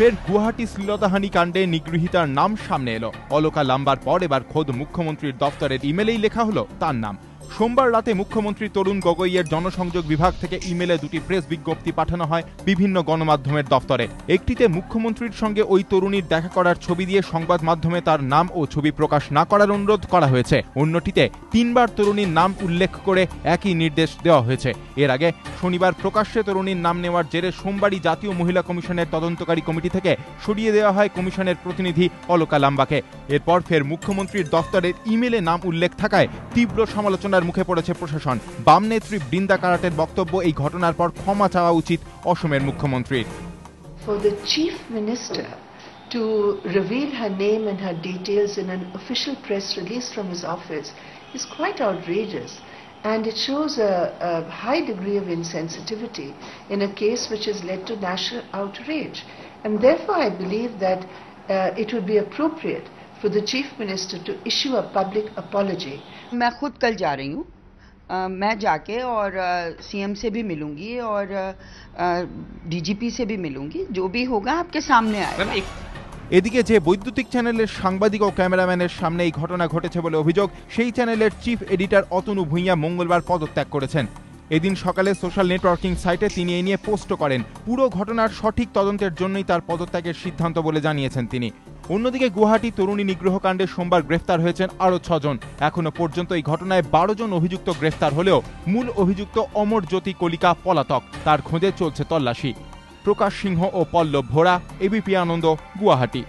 ফের গুয়াহাটি শ্লীলতাহানি কাণ্ডে নিগৃহীতার নাম সামনে এলো। অলকা লাম্বার পর এবার খোদ মুখ্যমন্ত্রীর দফতরের ইমেলেই লেখা হলো তার নাম। সোমবার রাতে মুখ্যমন্ত্রী তরুণ গগৈয়ের জনসংযোগ বিভাগ থেকে ইমেলে দুটি প্রেস বিজ্ঞপ্তি পাঠানো হয় বিভিন্ন গণমাধ্যমের দফতরে। একটিতে মুখ্যমন্ত্রীর সঙ্গে ওই তরুণীর দেখা করার ছবি দিয়ে সংবাদ মাধ্যমে তার নাম ও ছবি প্রকাশ না করার অনুরোধ করা হয়েছে। অন্যটিতে 3 বার তরুণীর নাম উল্লেখ করে একই নির্দেশ দেওয়া হয়েছে। এর আগে শনিবার প্রকাশ্যে তরুণীর নাম নেওয়ার জেরে সোমবারই জাতীয় মহিলা কমিশনের তদন্তকারী কমিটি থেকে সরিয়ে দেওয়া হয় কমিশনের প্রতিনিধি অলকা লাম্বাকে। এরপর ফের মুখ্যমন্ত্রীর দফতরের ইমেলে নাম উল্লেখ থাকায় তীব্র সমালোচনার মুখে পড়েছে প্রশাসন। বাম নেত্রী বৃন্দা কারাটের বক্তব্য, এই ঘটনার পর ক্ষমা চাওয়া উচিত অসমের মুখ্যমন্ত্রীর। For the chief minister to reveal her name and her details in an official press release from his office is quite outrageous, and it shows a high degree of insensitivity in a case which has led to national outrage, and therefore I believe that it would be appropriate for the chief minister to issue a public apology. मैं खुद कल जा रही हूँ, मैं जाके और CM से भी मिलूंगी और डीजीपी से भी मिलूंगी, जो भी होगा आपके सामने आएगा। এদিকে যে বৈদ্যুতিক চ্যানেলের সাংবাদিক ও ক্যামেরাম্যানের সামনে এই ঘটনা ঘটেছে বলে অভিযোগ, সেই চ্যানেলের চিফ এডিটর অতনু ভূঁইয়া মঙ্গলবার পদত্যাগ করেছেন। এদিন সকালে সোশ্যাল নেটওয়ার্কিং সাইটে তিনি এই নিয়ে পোস্ট করেন। পুরো ঘটনার সঠিক তদন্তের জন্যই তার পদত্যাগের সিদ্ধান্ত বলে জানিয়েছেন তিনি। অন্যদিকে গুয়াহাটি তরুণী নিগ্রহ কাণ্ডে সোমবার গ্রেফতার হয়েছেন আরও 6 জন। এখনো পর্যন্ত এই ঘটনায় 12 জন অভিযুক্ত গ্রেফতার হলেও মূল অভিযুক্ত অমর জ্যোতি কলিকা পলাতক, তার খোঁজে চলছে তল্লাশি। প্রকাশ সিংহ ও পল্লব ভোরা, এবিপি আনন্দ, গুয়াহাটি।